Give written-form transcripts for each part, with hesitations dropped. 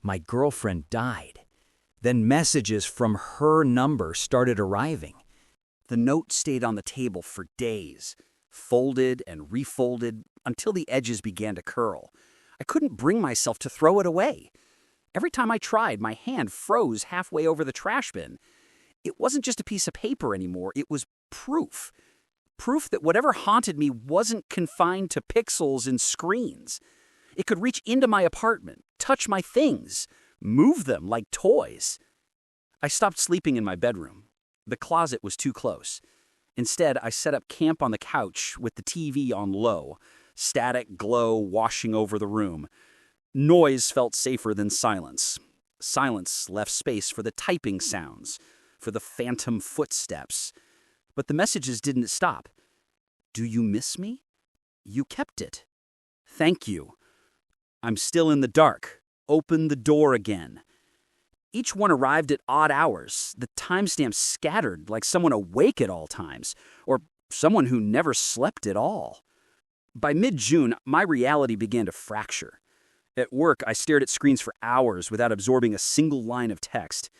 My girlfriend died. Then messages from her number started arriving. The note stayed on the table for days, folded and refolded until the edges began to curl. I couldn't bring myself to throw it away. Every time I tried, my hand froze halfway over the trash bin. It wasn't just a piece of paper anymore, it was proof. Proof that whatever haunted me wasn't confined to pixels and screens. It could reach into my apartment, touch my things, move them like toys. I stopped sleeping in my bedroom. The closet was too close. Instead, I set up camp on the couch with the TV on low, static glow washing over the room. Noise felt safer than silence. Silence left space for the typing sounds, for the phantom footsteps. But the messages didn't stop. Do you miss me? You kept it. Thank you. I'm still in the dark. Open the door again. Each one arrived at odd hours, the timestamps scattered like someone awake at all times, or someone who never slept at all. By mid-June, my reality began to fracture. At work, I stared at screens for hours without absorbing a single line of text.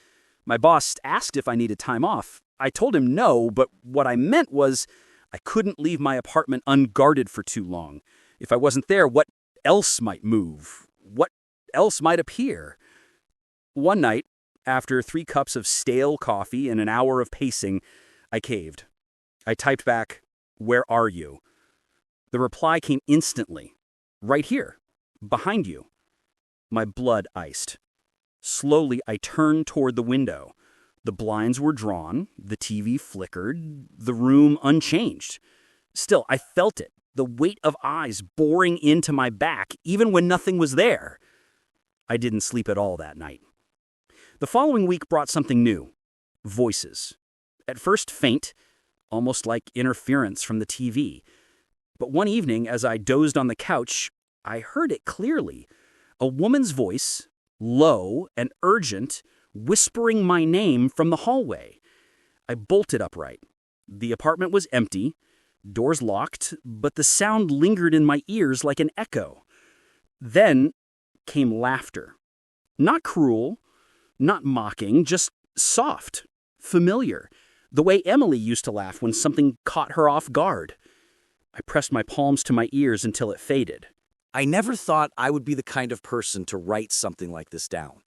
My boss asked if I needed time off. I told him no, but what I meant was I couldn't leave my apartment unguarded for too long. If I wasn't there, what else might move? What else might appear? One night, after 3 cups of stale coffee and an hour of pacing, I caved. I typed back, "Where are you?" The reply came instantly. "Right here, behind you." My blood iced. Slowly, I turned toward the window. The blinds were drawn, the TV flickered, the room unchanged. Still, I felt it, the weight of eyes boring into my back, even when nothing was there. I didn't sleep at all that night. The following week brought something new. Voices. At first faint, almost like interference from the TV. But one evening, as I dozed on the couch, I heard it clearly. A woman's voice, low and urgent, whispering my name from the hallway. I bolted upright. The apartment was empty, doors locked, but the sound lingered in my ears like an echo. Then came laughter. Not cruel, not mocking, just soft, familiar, the way Emily used to laugh when something caught her off guard. I pressed my palms to my ears until it faded. I never thought I would be the kind of person to write something like this down.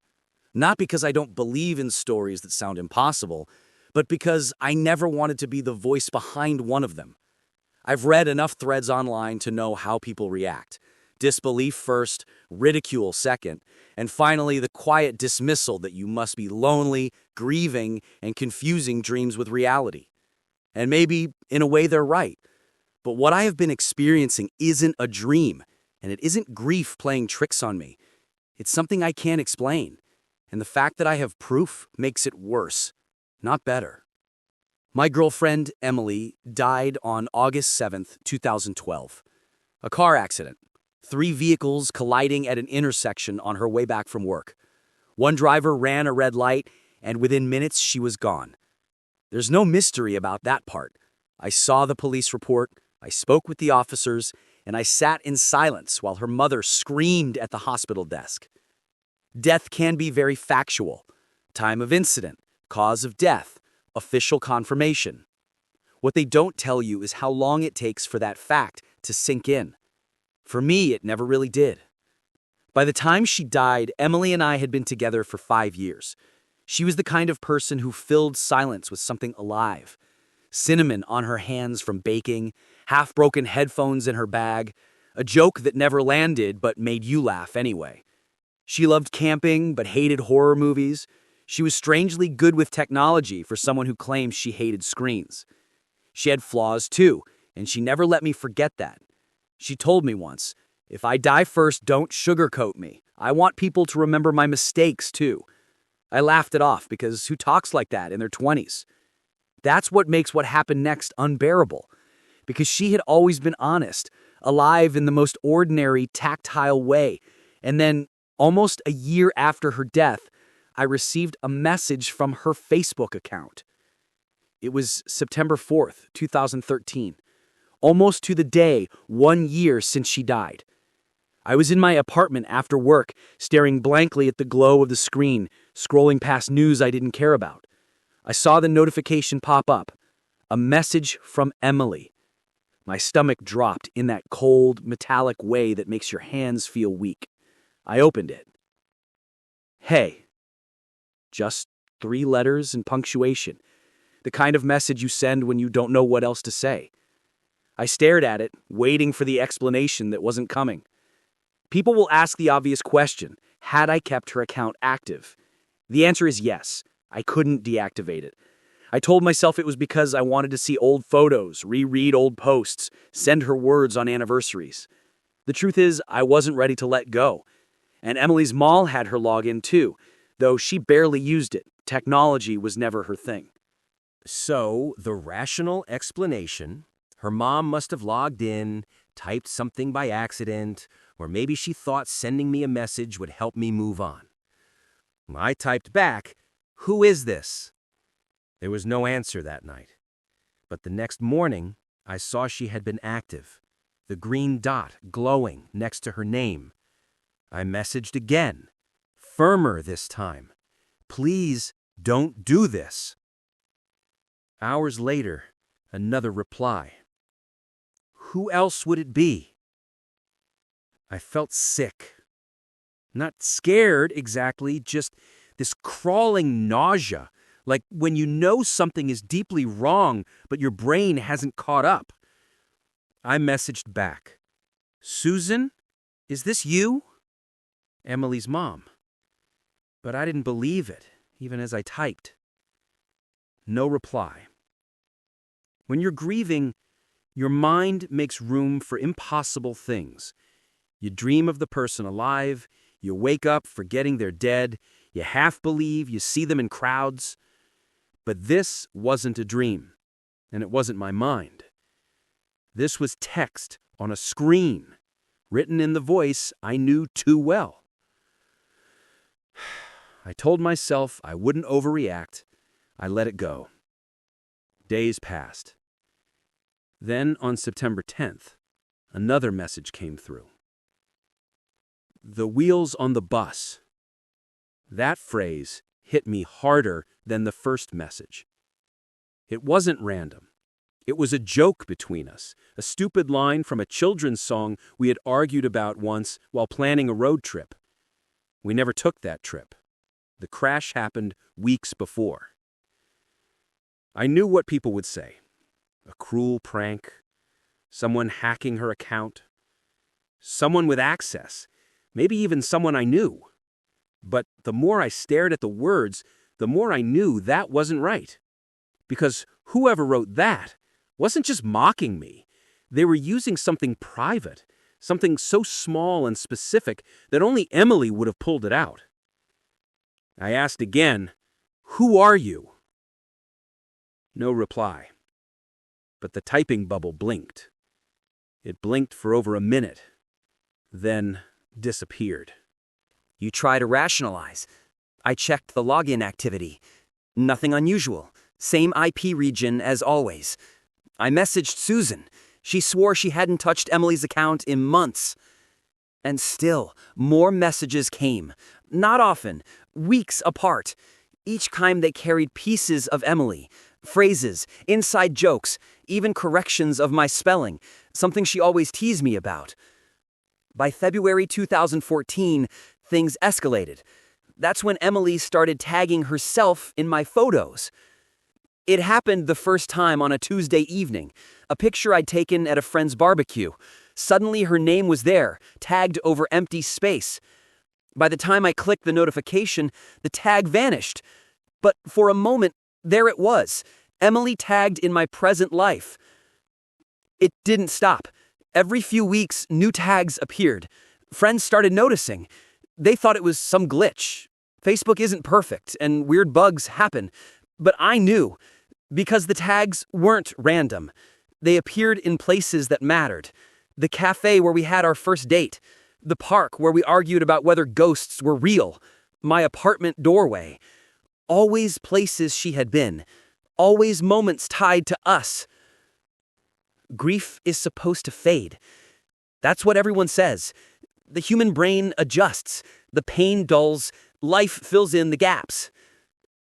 Not because I don't believe in stories that sound impossible, but because I never wanted to be the voice behind one of them. I've read enough threads online to know how people react. Disbelief first, ridicule second, and finally the quiet dismissal that you must be lonely, grieving, and confusing dreams with reality. And maybe, in a way, they're right. But what I have been experiencing isn't a dream, and it isn't grief playing tricks on me. It's something I can't explain, and the fact that I have proof makes it worse, not better. My girlfriend, Emily, died on August 7th, 2012. A car accident. 3 vehicles colliding at an intersection on her way back from work. One driver ran a red light, and within minutes she was gone. There's no mystery about that part. I saw the police report, I spoke with the officers, and I sat in silence while her mother screamed at the hospital desk. Death can be very factual. Time of incident, cause of death, official confirmation. What they don't tell you is how long it takes for that fact to sink in. For me, it never really did. By the time she died, Emily and I had been together for 5 years. She was the kind of person who filled silence with something alive. Cinnamon on her hands from baking, half-broken headphones in her bag, a joke that never landed but made you laugh anyway. She loved camping but hated horror movies. She was strangely good with technology for someone who claims she hated screens. She had flaws too, and she never let me forget that. She told me once, "If I die first, don't sugarcoat me. I want people to remember my mistakes too." I laughed it off because who talks like that in their 20s? That's what makes what happened next unbearable. Because she had always been honest, alive in the most ordinary, tactile way. And then, almost a year after her death, I received a message from her Facebook account. It was September 4th, 2013. Almost to the day, 1 year since she died. I was in my apartment after work, staring blankly at the glow of the screen, scrolling past news I didn't care about. I saw the notification pop up. A message from Emily. My stomach dropped in that cold, metallic way that makes your hands feel weak. I opened it. Hey. Just 3 letters and punctuation. The kind of message you send when you don't know what else to say. I stared at it, waiting for the explanation that wasn't coming. People will ask the obvious question, had I kept her account active? The answer is yes. I couldn't deactivate it. I told myself it was because I wanted to see old photos, reread old posts, send her words on anniversaries. The truth is, I wasn't ready to let go. And Emily's mall had her login too, though she barely used it. Technology was never her thing. So, the rational explanation, her mom must have logged in, typed something by accident, or maybe she thought sending me a message would help me move on. I typed back, "Who is this?" There was no answer that night. But the next morning, I saw she had been active, the green dot glowing next to her name. I messaged again, firmer this time. "Please don't do this." Hours later, another reply. "Who else would it be?" I felt sick. Not scared exactly, just this crawling nausea, like when you know something is deeply wrong, but your brain hasn't caught up. I messaged back, "Susan, is this you?" Emily's mom. But I didn't believe it, even as I typed. No reply. When you're grieving, your mind makes room for impossible things. You dream of the person alive, you wake up forgetting they're dead, you half believe you see them in crowds. But this wasn't a dream, and it wasn't my mind. This was text on a screen, written in the voice I knew too well. I told myself I wouldn't overreact. I let it go. Days passed. Then, on September 10th, another message came through. "The wheels on the bus." That phrase hit me harder than the first message. It wasn't random. It was a joke between us, a stupid line from a children's song we had argued about once while planning a road trip. We never took that trip. The crash happened weeks before. I knew what people would say. A cruel prank, someone hacking her account, someone with access, maybe even someone I knew. But the more I stared at the words, the more I knew that wasn't right. Because whoever wrote that wasn't just mocking me. They were using something private, something so small and specific that only Emily would have pulled it out. I asked again, "Who are you?" No reply. But the typing bubble blinked. It blinked for over a minute, then disappeared. You try to rationalize. I checked the login activity. Nothing unusual. Same IP region as always. I messaged Susan. She swore she hadn't touched Emily's account in months. And still, more messages came. Not often, weeks apart. Each time they carried pieces of Emily, phrases, inside jokes, even corrections of my spelling, something she always teased me about. By February 2014, things escalated. That's when Emily started tagging herself in my photos. It happened the first time on a Tuesday evening, a picture I'd taken at a friend's barbecue. Suddenly her name was there, tagged over empty space. By the time I clicked the notification, the tag vanished. But for a moment, there it was, Emily tagged in my present life. It didn't stop. Every few weeks, new tags appeared. Friends started noticing. They thought it was some glitch. Facebook isn't perfect, and weird bugs happen. But I knew, because the tags weren't random. They appeared in places that mattered. The cafe where we had our first date. The park where we argued about whether ghosts were real. My apartment doorway. Always places she had been. Always moments tied to us. Grief is supposed to fade. That's what everyone says. The human brain adjusts, the pain dulls, life fills in the gaps.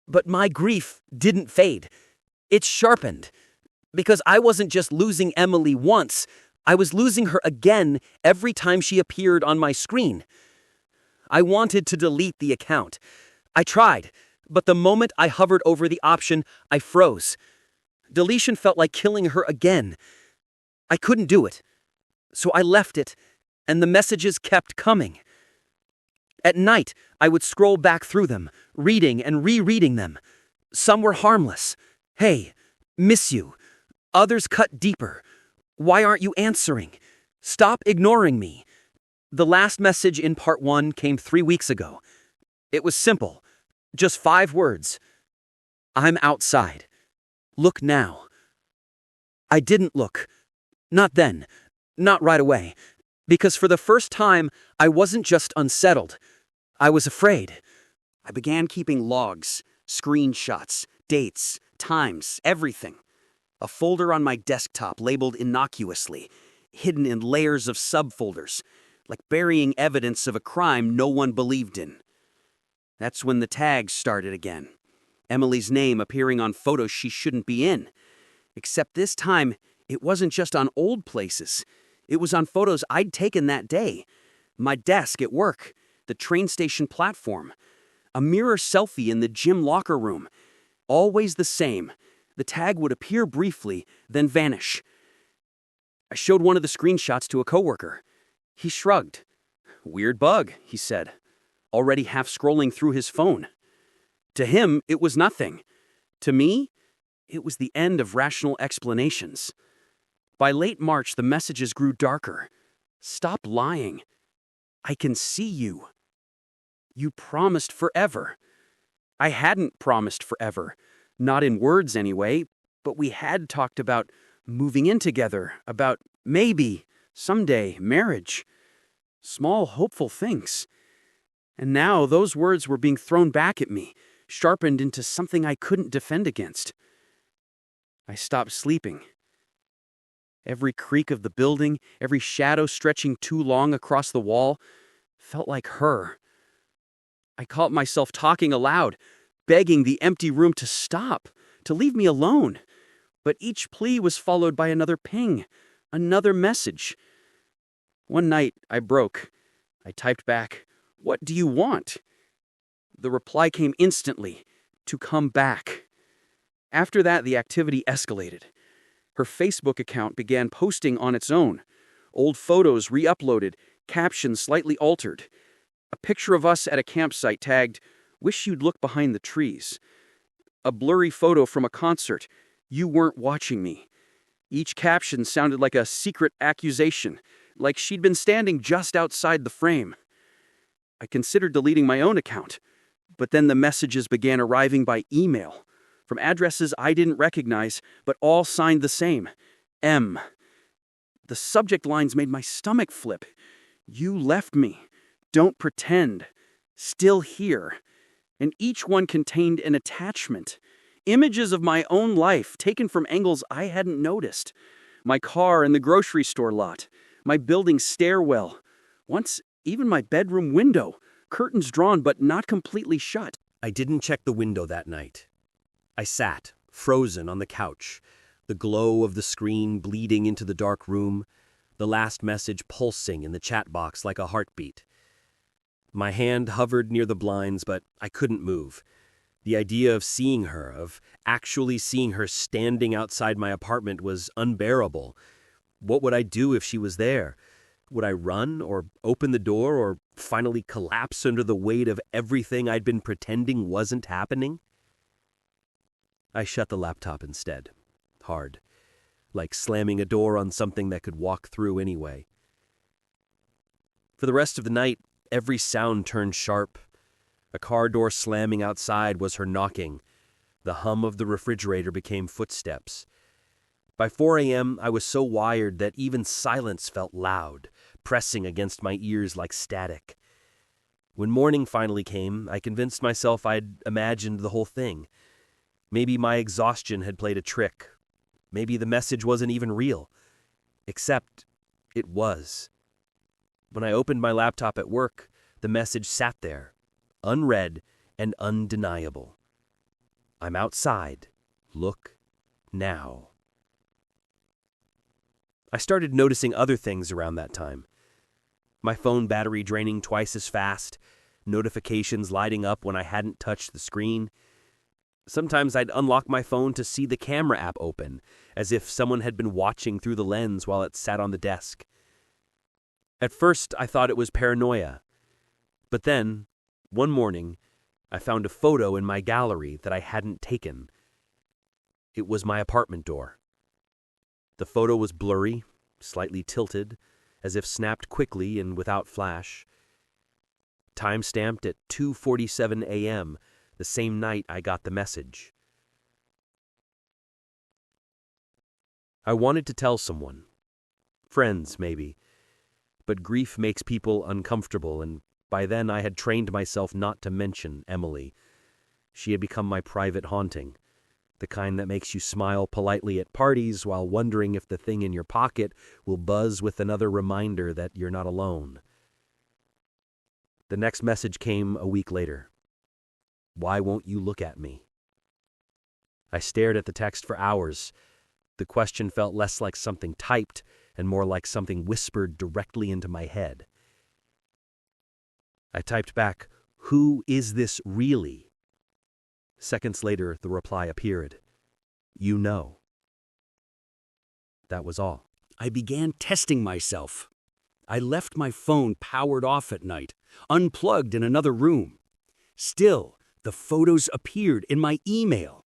But my grief didn't fade. It sharpened. Because I wasn't just losing Emily once, I was losing her again every time she appeared on my screen. I wanted to delete the account. I tried, but the moment I hovered over the option, I froze. Deletion felt like killing her again. I couldn't do it. So I left it, and the messages kept coming. At night, I would scroll back through them, reading and rereading them. Some were harmless. Hey, miss you. Others cut deeper. Why aren't you answering? Stop ignoring me. The last message in part 1 came 3 weeks ago. It was simple. Just 5 words. I'm outside. Look now. I didn't look. Not then. Not right away. Because for the first time, I wasn't just unsettled. I was afraid. I began keeping logs, screenshots, dates, times, everything. A folder on my desktop labeled innocuously, hidden in layers of subfolders, like burying evidence of a crime no one believed in. That's when the tags started again. Emily's name appearing on photos she shouldn't be in. Except this time, it wasn't just on old places. It was on photos I'd taken that day. My desk at work, the train station platform, a mirror selfie in the gym locker room. Always the same. The tag would appear briefly, then vanish. I showed one of the screenshots to a coworker. He shrugged. Weird bug, he said, already half scrolling through his phone. To him, it was nothing. To me, it was the end of rational explanations. By late March, the messages grew darker. Stop lying. I can see you. You promised forever. I hadn't promised forever. Not in words anyway, but we had talked about moving in together, about maybe, someday, marriage. Small, hopeful things. And now those words were being thrown back at me, sharpened into something I couldn't defend against. I stopped sleeping. Every creak of the building, every shadow stretching too long across the wall, felt like her. I caught myself talking aloud, begging the empty room to stop, to leave me alone. But each plea was followed by another ping, another message. One night, I broke. I typed back, "What do you want?" The reply came instantly, "To come back." After that, the activity escalated. Her Facebook account began posting on its own. Old photos re-uploaded, captions slightly altered. A picture of us at a campsite tagged, "Wish you'd look behind the trees." A blurry photo from a concert, "You weren't watching me." Each caption sounded like a secret accusation, like she'd been standing just outside the frame. I considered deleting my own account, but then the messages began arriving by email, from addresses I didn't recognize, but all signed the same, M. The subject lines made my stomach flip. "You left me. Don't pretend. Still here." And each one contained an attachment. Images of my own life taken from angles I hadn't noticed. My car in the grocery store lot. My building stairwell. Once, even my bedroom window. Curtains drawn but not completely shut. I didn't check the window that night. I sat, frozen on the couch, the glow of the screen bleeding into the dark room, the last message pulsing in the chat box like a heartbeat. My hand hovered near the blinds, but I couldn't move. The idea of seeing her, of actually seeing her standing outside my apartment was unbearable. What would I do if she was there? Would I run, or open the door, or finally collapse under the weight of everything I'd been pretending wasn't happening? I shut the laptop instead, hard, like slamming a door on something that could walk through anyway. For the rest of the night, every sound turned sharp. A car door slamming outside was her knocking. The hum of the refrigerator became footsteps. By 4 a.m., I was so wired that even silence felt loud, pressing against my ears like static. When morning finally came, I convinced myself I'd imagined the whole thing. Maybe my exhaustion had played a trick. Maybe the message wasn't even real. Except, it was. When I opened my laptop at work, the message sat there, unread and undeniable. I'm outside. Look now. I started noticing other things around that time. My phone battery draining twice as fast, notifications lighting up when I hadn't touched the screen. Sometimes I'd unlock my phone to see the camera app open, as if someone had been watching through the lens while it sat on the desk. At first, I thought it was paranoia. But then, one morning, I found a photo in my gallery that I hadn't taken. It was my apartment door. The photo was blurry, slightly tilted, as if snapped quickly and without flash. Time-stamped at 2:47 a.m., the same night I got the message. I wanted to tell someone. Friends, maybe. But grief makes people uncomfortable, and by then I had trained myself not to mention Emily. She had become my private haunting, the kind that makes you smile politely at parties while wondering if the thing in your pocket will buzz with another reminder that you're not alone. The next message came a week later. Why won't you look at me? I stared at the text for hours. The question felt less like something typed and more like something whispered directly into my head. I typed back, "Who is this really?" Seconds later, the reply appeared. "You know." That was all. I began testing myself. I left my phone powered off at night, unplugged in another room. Still, the photos appeared in my email.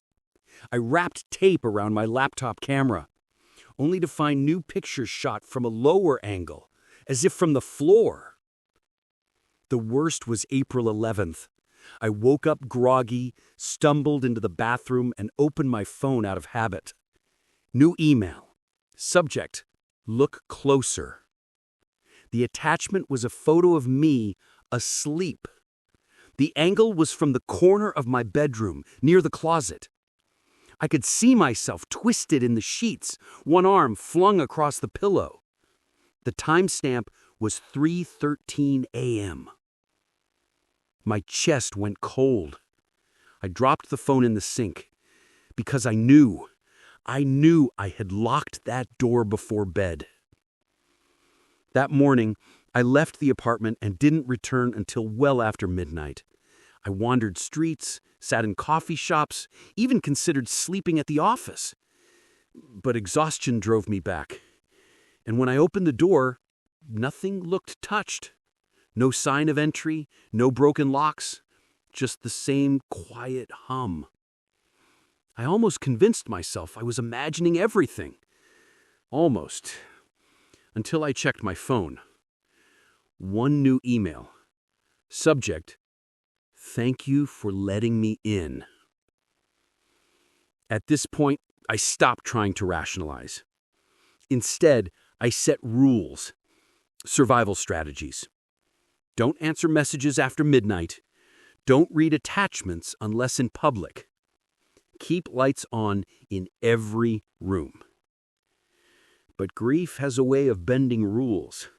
I wrapped tape around my laptop camera, only to find new pictures shot from a lower angle, as if from the floor. The worst was April 11th. I woke up groggy, stumbled into the bathroom, and opened my phone out of habit. New email. Subject, look closer. The attachment was a photo of me asleep. The angle was from the corner of my bedroom, near the closet. I could see myself twisted in the sheets, one arm flung across the pillow. The timestamp was 3:13 a.m. My chest went cold. I dropped the phone in the sink because I knew I had locked that door before bed. That morning, I left the apartment and didn't return until well after midnight. I wandered streets, sat in coffee shops, even considered sleeping at the office. But exhaustion drove me back. And when I opened the door, nothing looked touched. No sign of entry, no broken locks, just the same quiet hum. I almost convinced myself I was imagining everything. Almost. Until I checked my phone. One new email. Subject, thank you for letting me in. At this point, I stopped trying to rationalize. Instead, I set rules, survival strategies. Don't answer messages after midnight. Don't read attachments unless in public. Keep lights on in every room. But grief has a way of bending rules.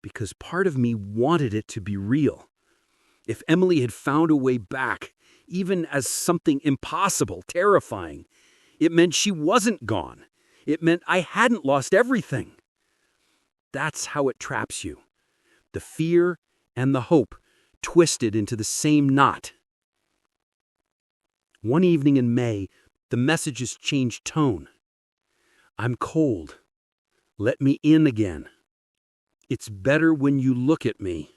Because part of me wanted it to be real. If Emily had found a way back, even as something impossible, terrifying, it meant she wasn't gone. It meant I hadn't lost everything. That's how it traps you. The fear and the hope twisted into the same knot. One evening in May, the messages changed tone. I'm cold. Let me in again. It's better when you look at me.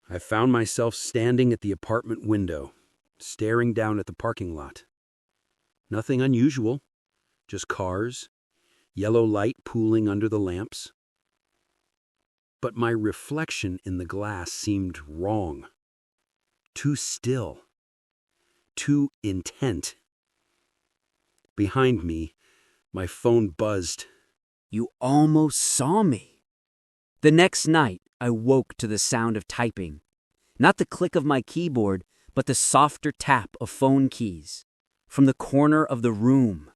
I found myself standing at the apartment window, staring down at the parking lot. Nothing unusual, just cars, yellow light pooling under the lamps. But my reflection in the glass seemed wrong. Too still. Too intent. Behind me, my phone buzzed. You almost saw me. The next night, I woke to the sound of typing. Not the click of my keyboard, but the softer tap of phone keys. From the corner of the room.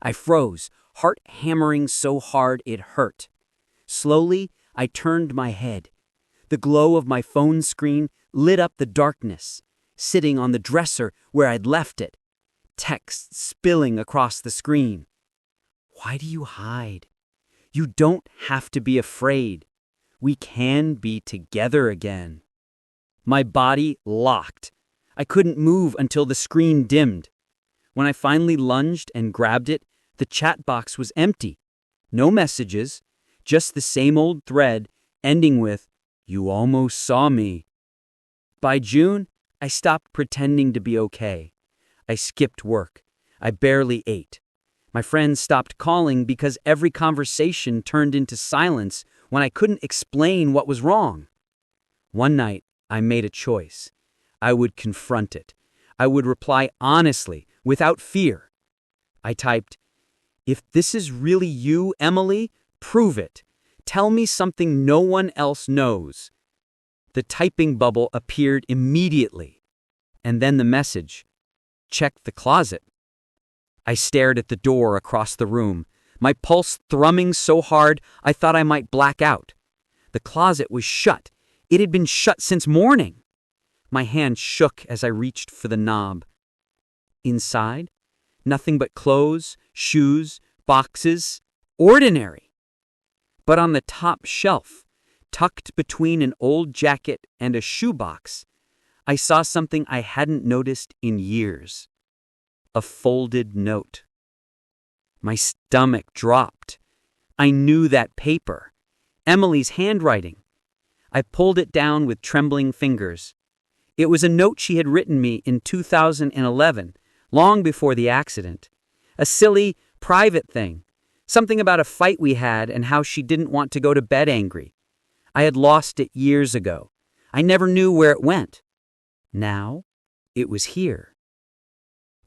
I froze, heart hammering so hard it hurt. Slowly, I turned my head. The glow of my phone screen lit up the darkness, sitting on the dresser where I'd left it. Text spilling across the screen. Why do you hide? You don't have to be afraid. We can be together again. My body locked. I couldn't move until the screen dimmed. When I finally lunged and grabbed it, the chat box was empty. No messages, just the same old thread ending with, "You almost saw me." By June, I stopped pretending to be okay. I skipped work. I barely ate. My friends stopped calling because every conversation turned into silence when I couldn't explain what was wrong. One night, I made a choice. I would confront it. I would reply honestly, without fear. I typed, "If this is really you, Emily, prove it. Tell me something no one else knows." The typing bubble appeared immediately. And then the message, "Check the closet." I stared at the door across the room, my pulse thrumming so hard I thought I might black out. The closet was shut. It had been shut since morning. My hand shook as I reached for the knob. Inside, nothing but clothes, shoes, boxes, ordinary. But on the top shelf, tucked between an old jacket and a shoebox, I saw something I hadn't noticed in years. A folded note. My stomach dropped. I knew that paper. Emily's handwriting. I pulled it down with trembling fingers. It was a note she had written me in 2011, long before the accident. A silly, private thing. Something about a fight we had and how she didn't want to go to bed angry. I had lost it years ago. I never knew where it went. Now, it was here.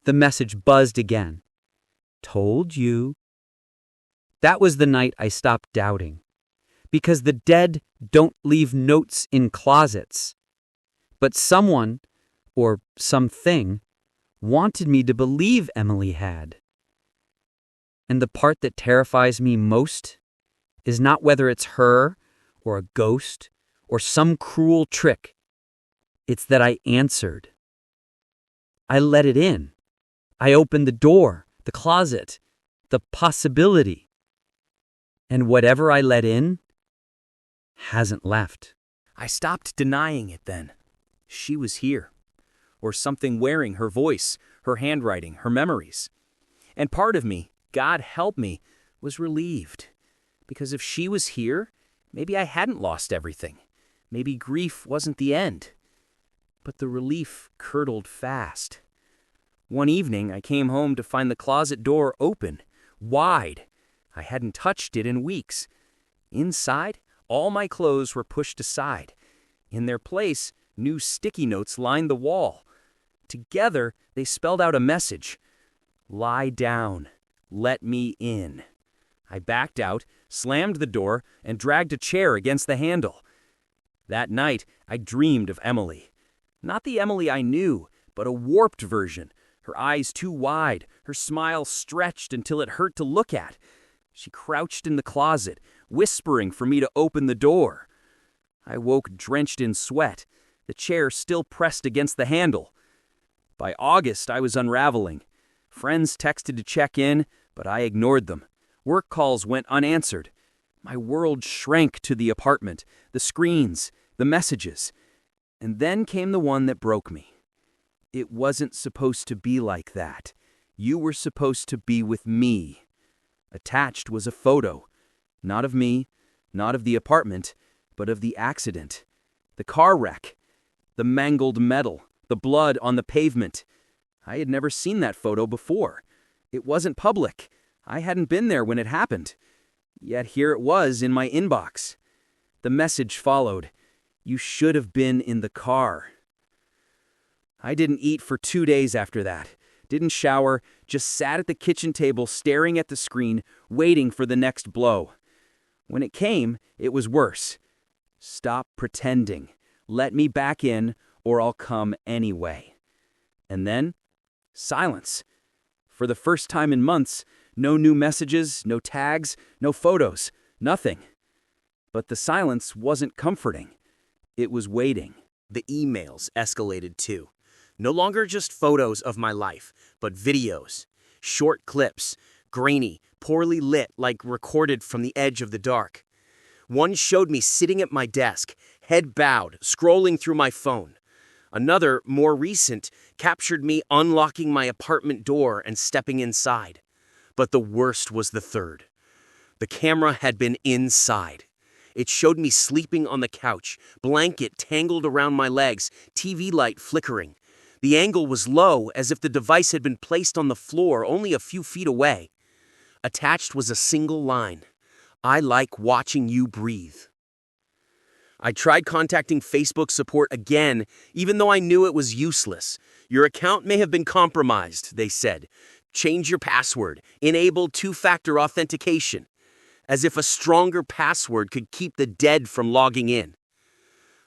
The message buzzed again. Told you. That was the night I stopped doubting. Because the dead don't leave notes in closets. But someone, or something, wanted me to believe Emily had. And the part that terrifies me most is not whether it's her, or a ghost, or some cruel trick. It's that I answered. I let it in. I opened the door, the closet, the possibility. And whatever I let in hasn't left. I stopped denying it then. She was here. Or something wearing her voice, her handwriting, her memories. And part of me, God help me, was relieved. Because if she was here, maybe I hadn't lost everything. Maybe grief wasn't the end. But the relief curdled fast. One evening, I came home to find the closet door open, wide. I hadn't touched it in weeks. Inside, all my clothes were pushed aside. In their place, new sticky notes lined the wall. Together, they spelled out a message. Lie down. Let me in. I backed out, slammed the door, and dragged a chair against the handle. That night, I dreamed of Emily. Not the Emily I knew, but a warped version. Her eyes too wide, her smile stretched until it hurt to look at. She crouched in the closet, whispering for me to open the door. I woke drenched in sweat, the chair still pressed against the handle. By August, I was unraveling. Friends texted to check in, but I ignored them. Work calls went unanswered. My world shrank to the apartment, the screens, the messages. And then came the one that broke me. It wasn't supposed to be like that. You were supposed to be with me. Attached was a photo. Not of me, not of the apartment, but of the accident. The car wreck. The mangled metal. The blood on the pavement. I had never seen that photo before. It wasn't public. I hadn't been there when it happened. Yet here it was in my inbox. The message followed. You should have been in the car. I didn't eat for 2 days after that. Didn't shower, just sat at the kitchen table staring at the screen, waiting for the next blow. When it came, it was worse. Stop pretending. Let me back in, or I'll come anyway. And then, silence. For the first time in months, no new messages, no tags, no photos, nothing. But the silence wasn't comforting. It was waiting. The emails escalated too. No longer just photos of my life, but videos, short clips, grainy, poorly lit like recorded from the edge of the dark. One showed me sitting at my desk, head bowed, scrolling through my phone. Another, more recent, captured me unlocking my apartment door and stepping inside. But the worst was the third. The camera had been inside. It showed me sleeping on the couch, blanket tangled around my legs, TV light flickering. The angle was low, as if the device had been placed on the floor only a few feet away. Attached was a single line. "I like watching you breathe." I tried contacting Facebook support again, even though I knew it was useless. "Your account may have been compromised," they said. "Change your password. Enable two-factor authentication." As if a stronger password could keep the dead from logging in.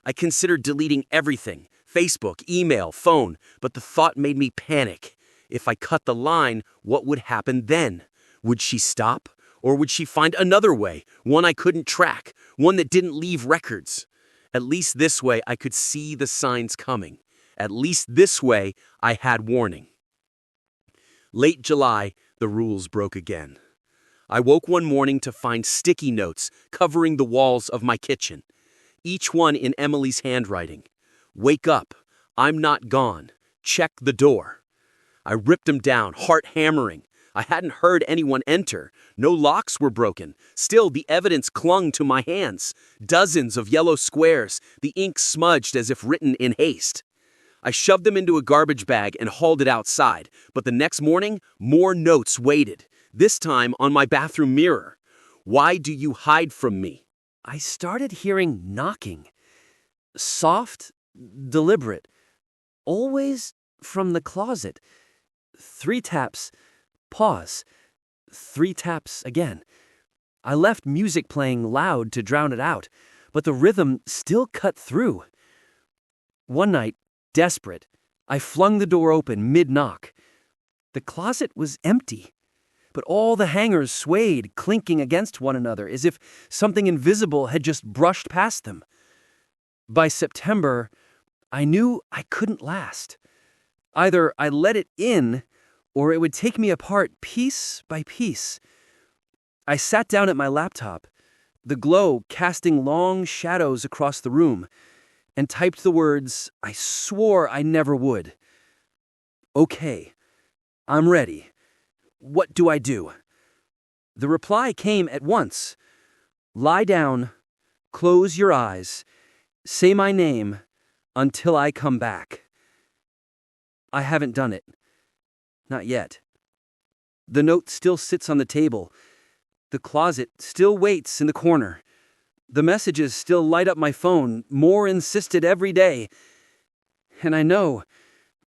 I considered deleting everything, Facebook, email, phone, but the thought made me panic. If I cut the line, what would happen then? Would she stop? Or would she find another way, one I couldn't track, one that didn't leave records? At least this way I could see the signs coming. At least this way I had warning. Late July, the rules broke again. I woke one morning to find sticky notes covering the walls of my kitchen, each one in Emily's handwriting. "Wake up. I'm not gone. Check the door." I ripped them down, heart hammering. I hadn't heard anyone enter. No locks were broken. Still, the evidence clung to my hands. Dozens of yellow squares, the ink smudged as if written in haste. I shoved them into a garbage bag and hauled it outside, but the next morning, more notes waited. This time on my bathroom mirror. "Why do you hide from me?" I started hearing knocking. Soft, deliberate. Always from the closet. 3 taps. Pause. 3 taps again. I left music playing loud to drown it out, but the rhythm still cut through. One night, desperate, I flung the door open mid-knock. The closet was empty, but all the hangers swayed, clinking against one another, as if something invisible had just brushed past them. By September, I knew I couldn't last. Either I let it in, or it would take me apart piece by piece. I sat down at my laptop, the glow casting long shadows across the room, and typed the words I swore I never would. "Okay, I'm ready. What do I do?" The reply came at once. "Lie down, close your eyes, say my name until I come back." I haven't done it. Not yet. The note still sits on the table. The closet still waits in the corner. The messages still light up my phone, more insisted every day. And I know,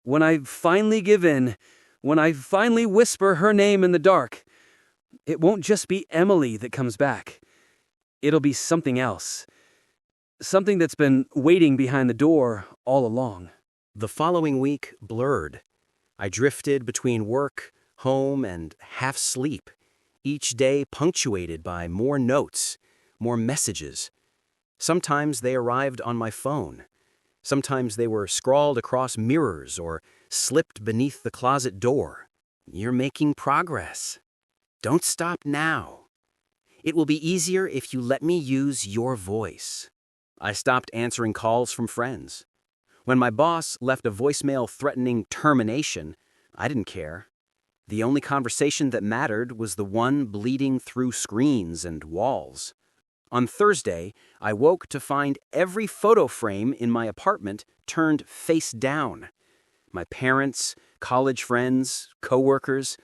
when I finally give in, when I finally whisper her name in the dark, it won't just be Emily that comes back. It'll be something else. Something that's been waiting behind the door all along. The following week blurred. I drifted between work, home, and half sleep, each day punctuated by more notes, more messages. Sometimes they arrived on my phone. Sometimes they were scrawled across mirrors or slipped beneath the closet door. "You're making progress. Don't stop now. It will be easier if you let me use your voice." I stopped answering calls from friends. When my boss left a voicemail threatening termination, I didn't care. The only conversation that mattered was the one bleeding through screens and walls. On Thursday, I woke to find every photo frame in my apartment turned face down. My parents, college friends, coworkers,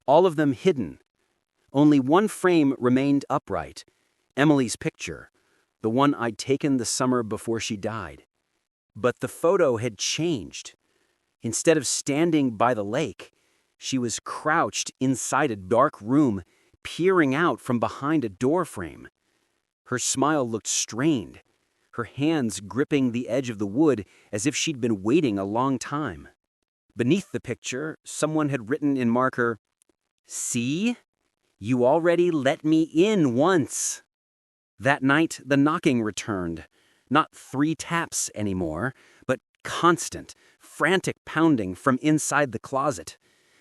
all of them hidden. Only one frame remained upright, Emily's picture, the one I'd taken the summer before she died. But the photo had changed. Instead of standing by the lake, she was crouched inside a dark room, peering out from behind a door frame. Her smile looked strained, her hands gripping the edge of the wood as if she'd been waiting a long time. Beneath the picture, someone had written in marker, "See? You already let me in once." That night, the knocking returned. Not 3 taps anymore, but constant, frantic pounding from inside the closet.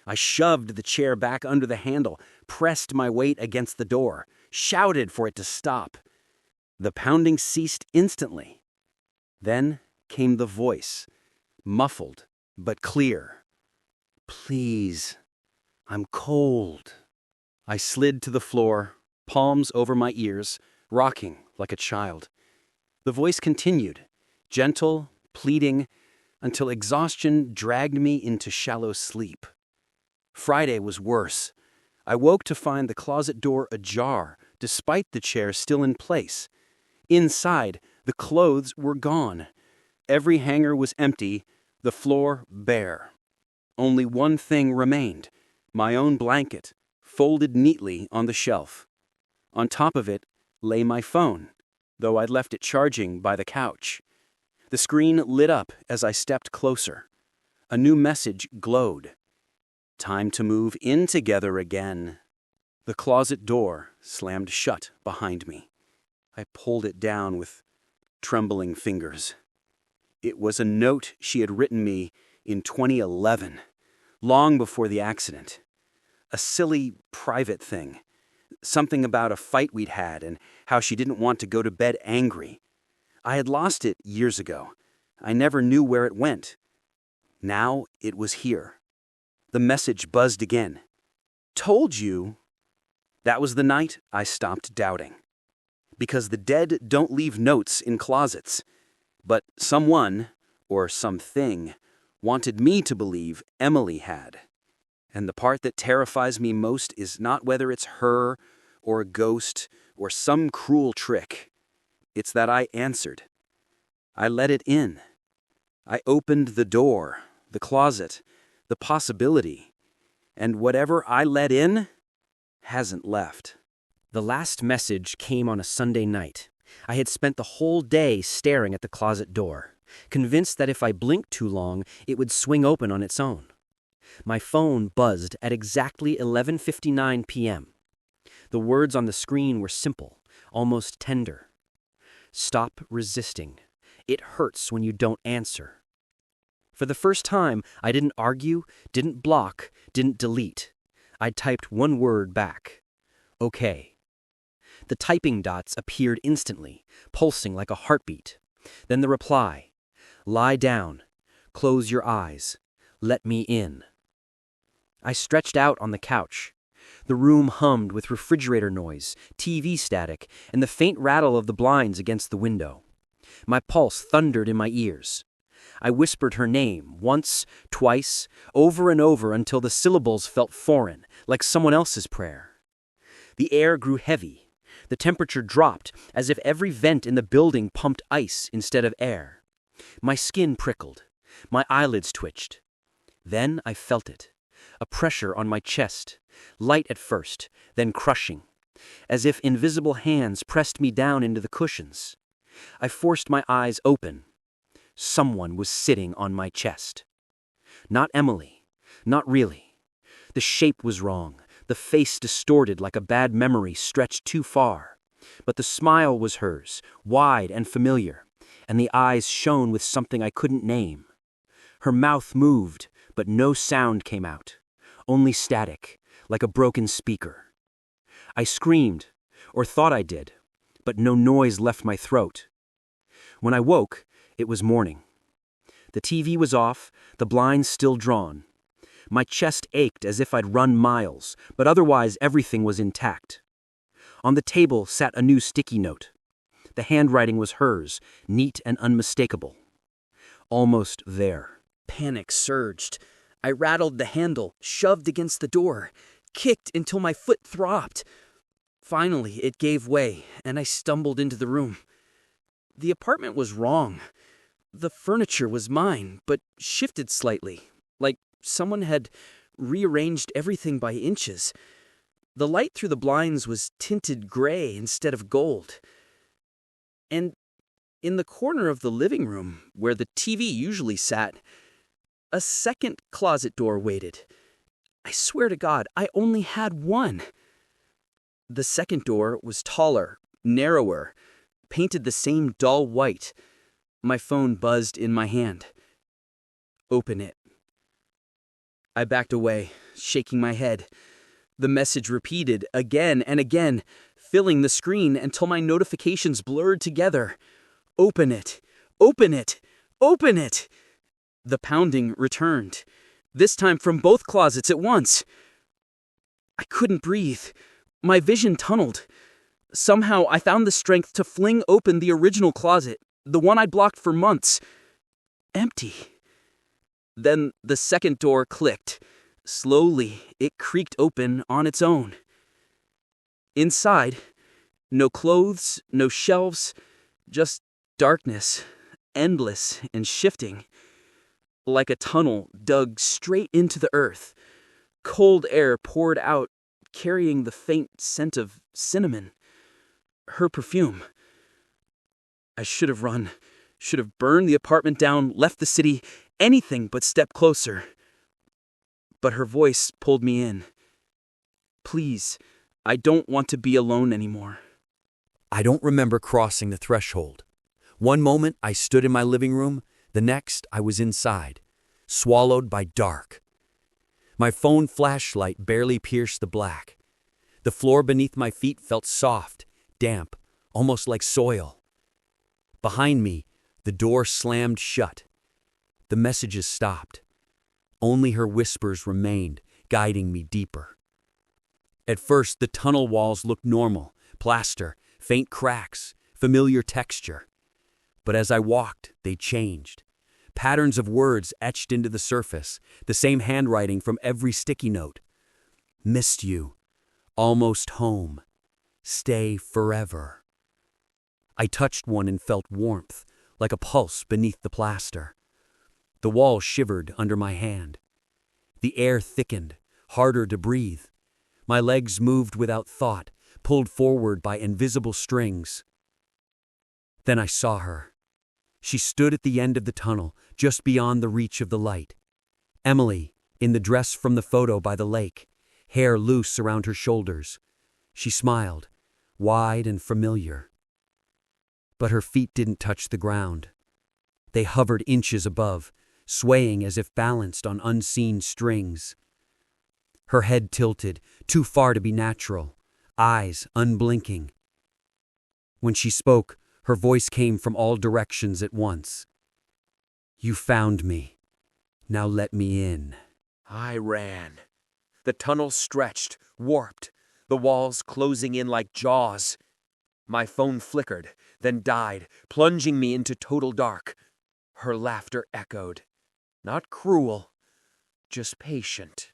I shoved the chair back under the handle, pressed my weight against the door, shouted for it to stop. The pounding ceased instantly. Then came the voice, muffled but clear. "Please, I'm cold." I slid to the floor, palms over my ears, rocking like a child. The voice continued, gentle, pleading, until exhaustion dragged me into shallow sleep. Friday was worse. I woke to find the closet door ajar, despite the chair still in place. Inside, the clothes were gone. Every hanger was empty, the floor bare. Only one thing remained, my own blanket, folded neatly on the shelf. On top of it lay my phone, though I'd left it charging by the couch. The screen lit up as I stepped closer. A new message glowed. Time to move in together again. The closet door slammed shut behind me. I pulled it down with trembling fingers. It was a note she had written me in 2011, long before the accident. A silly, private thing. Something about a fight we'd had and how she didn't want to go to bed angry. I had lost it years ago. I never knew where it went. Now it was here. The message buzzed again. "Told you." That was the night I stopped doubting. Because the dead don't leave notes in closets. But someone, or something, wanted me to believe Emily had. And the part that terrifies me most is not whether it's her, or a ghost, or some cruel trick. It's that I answered. I let it in. I opened the door, the closet, the possibility. And whatever I let in hasn't left. The last message came on a Sunday night. I had spent the whole day staring at the closet door, convinced that if I blinked too long, it would swing open on its own. My phone buzzed at exactly 11:59 p.m. The words on the screen were simple, almost tender. "Stop resisting. It hurts when you don't answer." For the first time, I didn't argue, didn't block, didn't delete. I typed one word back. "Okay." The typing dots appeared instantly, pulsing like a heartbeat. Then the reply, "Lie down. Close your eyes. Let me in." I stretched out on the couch. The room hummed with refrigerator noise, TV static, and the faint rattle of the blinds against the window. My pulse thundered in my ears. I whispered her name once, twice, over and over until the syllables felt foreign, like someone else's prayer. The air grew heavy. The temperature dropped, as if every vent in the building pumped ice instead of air. My skin prickled. My eyelids twitched. Then I felt it. A pressure on my chest, light at first, then crushing, as if invisible hands pressed me down into the cushions. I forced my eyes open. Someone was sitting on my chest. Not Emily. Not really. The shape was wrong, the face distorted like a bad memory stretched too far. But the smile was hers, wide and familiar, and the eyes shone with something I couldn't name. Her mouth moved, but no sound came out. Only static, like a broken speaker. I screamed, or thought I did, but no noise left my throat. When I woke, it was morning. The TV was off, the blinds still drawn. My chest ached as if I'd run miles, but otherwise everything was intact. On the table sat a new sticky note. The handwriting was hers, neat and unmistakable. Almost there. Panic surged. I rattled the handle, shoved against the door, kicked until my foot throbbed. Finally, it gave way, and I stumbled into the room. The apartment was wrong. The furniture was mine, but shifted slightly, like someone had rearranged everything by inches. The light through the blinds was tinted gray instead of gold. And in the corner of the living room, where the TV usually sat, a second closet door waited. I swear to God, I only had one. The second door was taller, narrower, painted the same dull white. My phone buzzed in my hand. Open it. I backed away, shaking my head. The message repeated again and again, filling the screen until my notifications blurred together. Open it! Open it! Open it! The pounding returned, this time from both closets at once. I couldn't breathe. My vision tunneled. Somehow I found the strength to fling open the original closet, the one I'd blocked for months. Empty. Then the second door clicked. Slowly, it creaked open on its own. Inside, no clothes, no shelves, just darkness, endless and shifting. Like a tunnel dug straight into the earth. Cold air poured out, carrying the faint scent of cinnamon. Her perfume. I should have run, should have burned the apartment down, left the city, anything but step closer. But her voice pulled me in. Please, I don't want to be alone anymore. I don't remember crossing the threshold. One moment I stood in my living room, the next I was inside, swallowed by dark. My phone flashlight barely pierced the black. The floor beneath my feet felt soft, damp, almost like soil. Behind me, the door slammed shut. The messages stopped. Only her whispers remained, guiding me deeper. At first, the tunnel walls looked normal, plaster, faint cracks, familiar texture. But as I walked, they changed. Patterns of words etched into the surface, the same handwriting from every sticky note. Missed you. Almost home. Stay forever. I touched one and felt warmth, like a pulse beneath the plaster. The wall shivered under my hand. The air thickened, harder to breathe. My legs moved without thought, pulled forward by invisible strings. Then I saw her. She stood at the end of the tunnel, just beyond the reach of the light. Emily, in the dress from the photo by the lake, hair loose around her shoulders. She smiled, wide and familiar. But her feet didn't touch the ground. They hovered inches above, swaying as if balanced on unseen strings. Her head tilted, too far to be natural, eyes unblinking. When she spoke, her voice came from all directions at once. You found me. Now let me in. I ran. The tunnel stretched, warped, the walls closing in like jaws. My phone flickered, then died, plunging me into total dark. Her laughter echoed. Not cruel, just patient.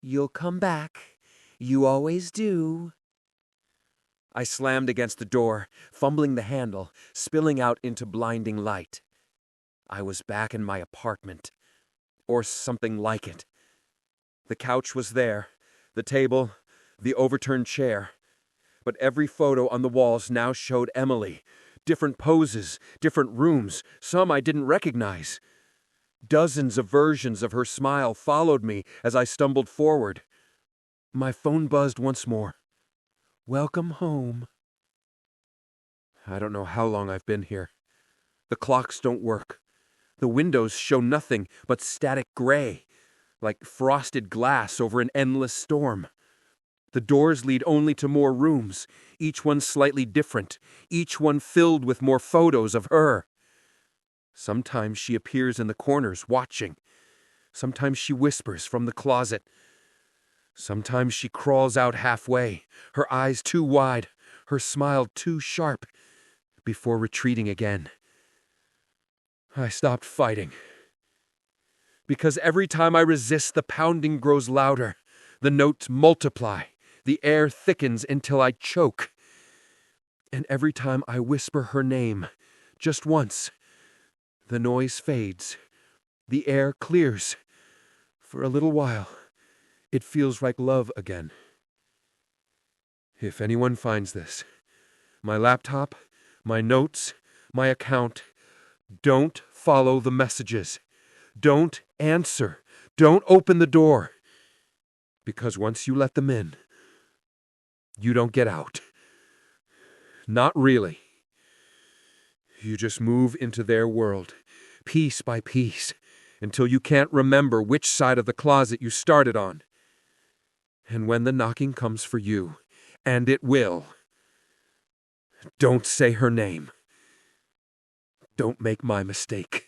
You'll come back. You always do. I slammed against the door, fumbling the handle, spilling out into blinding light. I was back in my apartment, or something like it. The couch was there, the table, the overturned chair. But every photo on the walls now showed Emily. Different poses, different rooms, some I didn't recognize. Dozens of versions of her smile followed me as I stumbled forward. My phone buzzed once more. Welcome home. I don't know how long I've been here. The clocks don't work. The windows show nothing but static gray, like frosted glass over an endless storm. The doors lead only to more rooms, each one slightly different, each one filled with more photos of her. Sometimes she appears in the corners, watching. Sometimes she whispers from the closet. Sometimes she crawls out halfway, her eyes too wide, her smile too sharp, before retreating again. I stopped fighting. Because every time I resist, the pounding grows louder, the notes multiply, the air thickens until I choke. And every time I whisper her name, just once, the noise fades, the air clears. For a little while, it feels like love again. If anyone finds this, my laptop, my notes, my account, don't follow the messages. Don't answer. Don't open the door. Because once you let them in, you don't get out. Not really. You just move into their world, piece by piece, until you can't remember which side of the closet you started on. And when the knocking comes for you, and it will, don't say her name. Don't make my mistake.